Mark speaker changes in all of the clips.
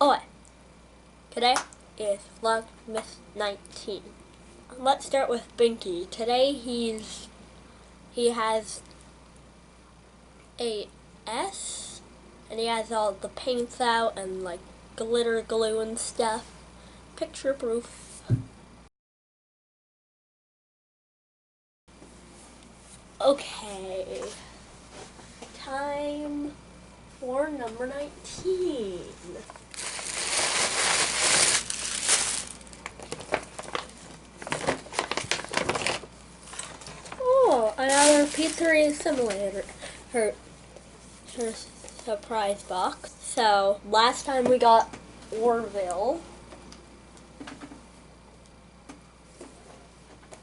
Speaker 1: Alright, today is Vlogmas 19. Let's start with Binky. Today he has a S, and he has all the paints out and like glitter glue and stuff. Picture proof. Okay, time for number 19. Oh, another Pizzeria Simulator. Her surprise box. So, last time we got Orville.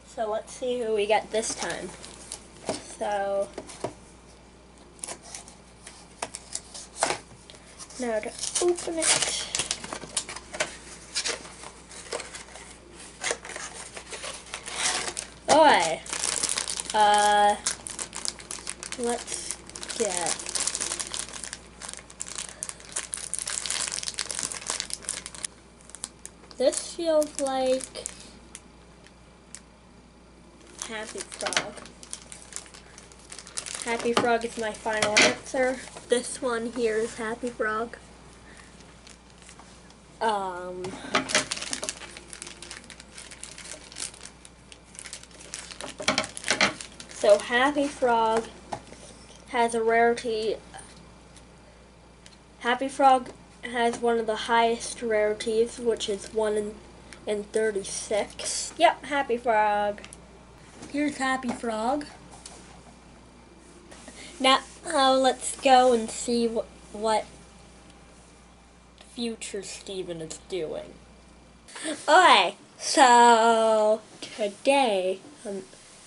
Speaker 1: So let's see who we get this time. So, now to open it. Alright. Let's get this. Feels like Happy Frog. Happy Frog is my final answer. This one here is Happy Frog. So Happy Frog has a rarity. Happy Frog has one of the highest rarities, which is 1 in 36. Yep, Happy Frog. Here's Happy Frog. Now let's go and see what future Steven is doing. Alright, so today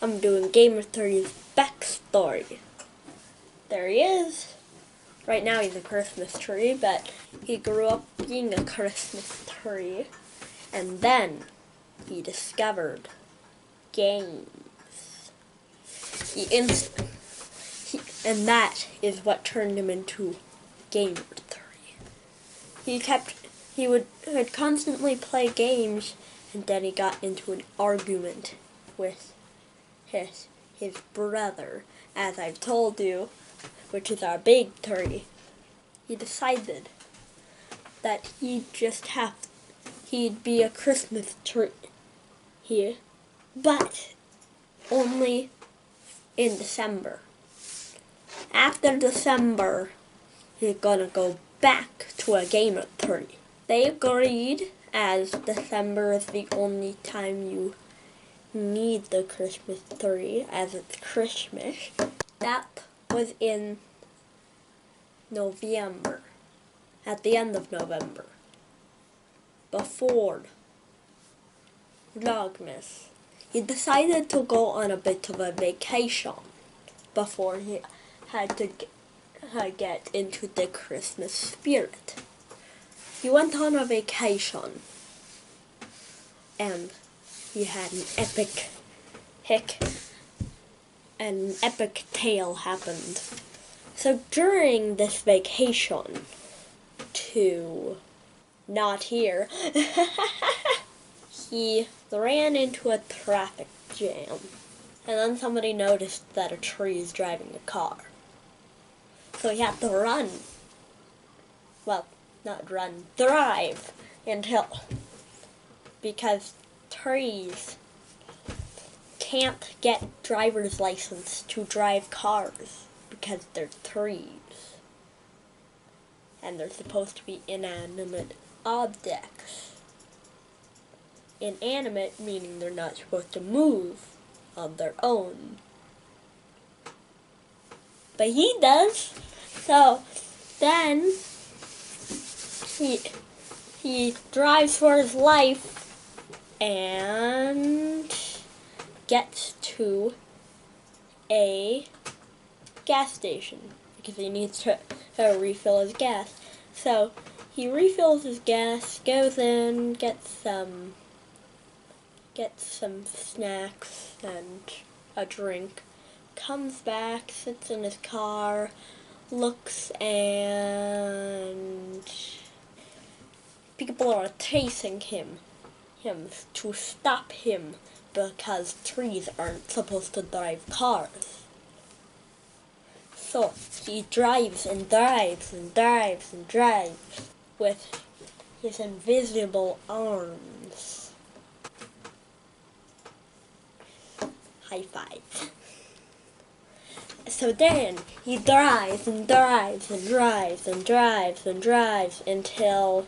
Speaker 1: I'm doing Gamer 30's backstory. There he is. Right now he's a Christmas tree, but he grew up being a Christmas tree, and then he discovered games. And that is what turned him into Gamer 30. He would constantly play games, and then he got into an argument with his brother, as I've told you, which is our big 30. He decided that he'd be a Christmas tree here, but only in December. After December, he's gonna go back to a Gamer 30. They agreed, as December is the only time you need the Christmas tree, as it's Christmas. That was in November, at the end of November, before Vlogmas. He decided to go on a bit of a vacation before he had to get into the Christmas spirit. He went on a vacation, and he had an epic tale happened. So during this vacation to not here, he ran into a traffic jam. And then somebody noticed that a tree is driving a car. So he had to run. Well, not run, drive because trees can't get driver's license to drive cars because they're trees. And they're supposed to be inanimate objects. Inanimate meaning they're not supposed to move on their own. But he does. So then he drives for his life and gets to a gas station because he needs to refill his gas. So he refills his gas, goes in, gets some snacks and a drink, comes back, sits in his car, looks, and people are chasing him to stop him because trees aren't supposed to drive cars. So he drives and drives and drives and drives with his invisible arms. High five. So then he drives and drives and drives and drives and drives until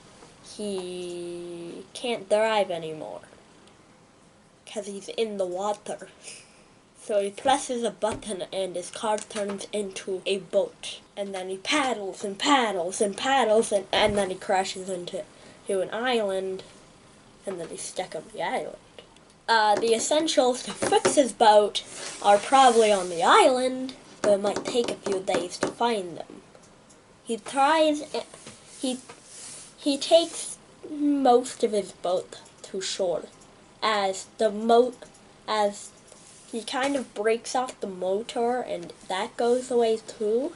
Speaker 1: he can't drive anymore because he's in the water. So he presses a button and his car turns into a boat. And then he paddles and paddles and paddles and then he crashes into an island and then he's stuck on the island. The essentials to fix his boat are probably on the island, but it might take a few days to find them. He takes most of his boat to shore as he kind of breaks off the motor and that goes away too.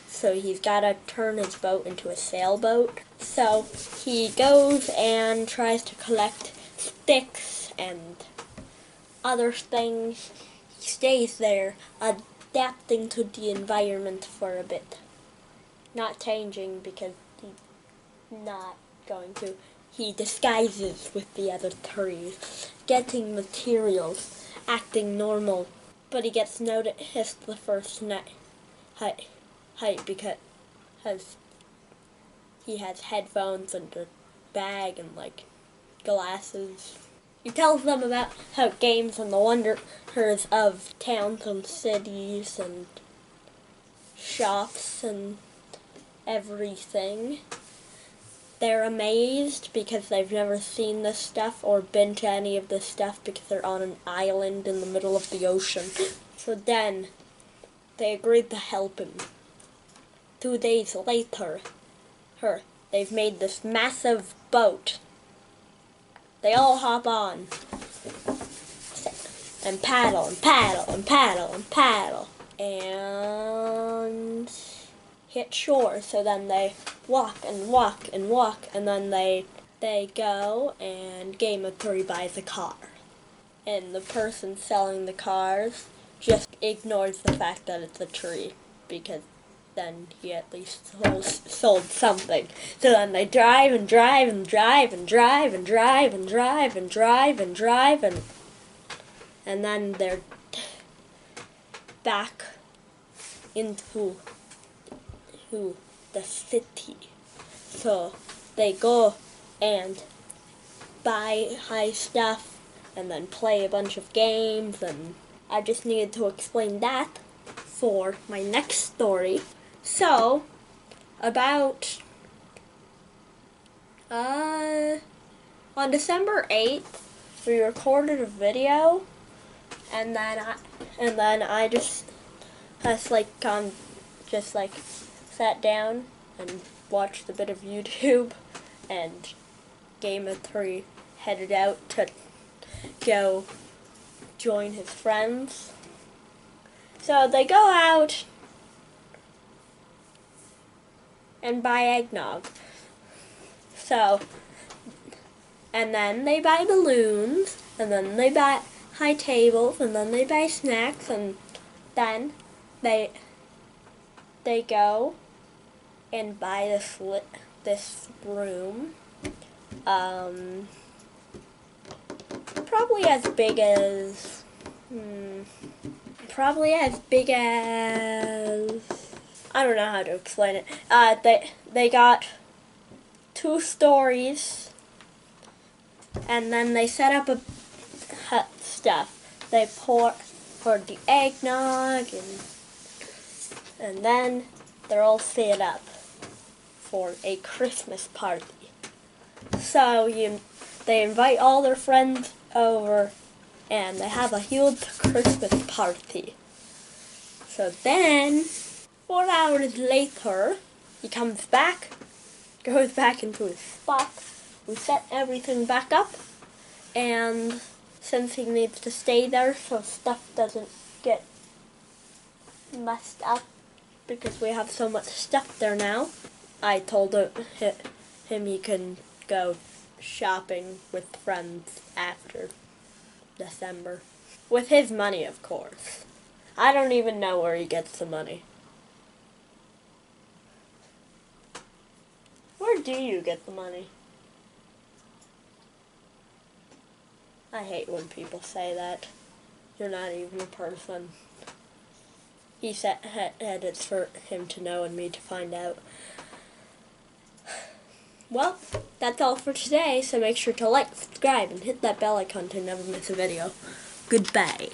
Speaker 1: So he's got to turn his boat into a sailboat. So he goes and tries to collect sticks and other things. He stays there, adapting to the environment for a bit. Not changing because he's not going to. He disguises with the other trees, getting materials, acting normal. But he gets noticed the first night because he has headphones and a bag and like glasses. He tells them about how games and the wonders of towns and cities and shops and everything. They're amazed because they've never seen this stuff or been to any of this stuff because they're on an island in the middle of the ocean. So then they agreed to help him. 2 days later, they've made this massive boat. They all hop on and paddle and paddle and paddle and paddle and hit shore. So then they walk and walk and walk and then they go and Game of 3 buys a car. And the person selling the cars just ignores the fact that it's a tree because then he at least sold something. So then they drive and drive and drive and drive and drive and drive and drive and drive and then they're back into the city. So they go and buy high stuff and then play a bunch of games, and I just needed to explain that for my next story. So, about on December 8th, we recorded a video, and then I just sat down and watched a bit of YouTube, and Game of 3 headed out to go join his friends. So they go out and buy eggnog. So, and then they buy balloons, and then they buy high tables, and then they buy snacks, and then they go and buy this room. Probably as big as I don't know how to explain it. They got 2 stories, and then they set up a hut stuff. They pour the eggnog, and then they're all set up for a Christmas party. So they invite all their friends over, and they have a huge Christmas party. So then, 4 hours later, he comes back, goes back into his spot. We set everything back up, and since he needs to stay there so stuff doesn't get messed up, because we have so much stuff there now, I told him he can go shopping with friends after December. With his money, of course. I don't even know where he gets the money. Where do you get the money? I hate when people say that. You're not even a person. He said it's for him to know and me to find out. Well, that's all for today, so make sure to like, subscribe, and hit that bell icon to never miss a video. Goodbye.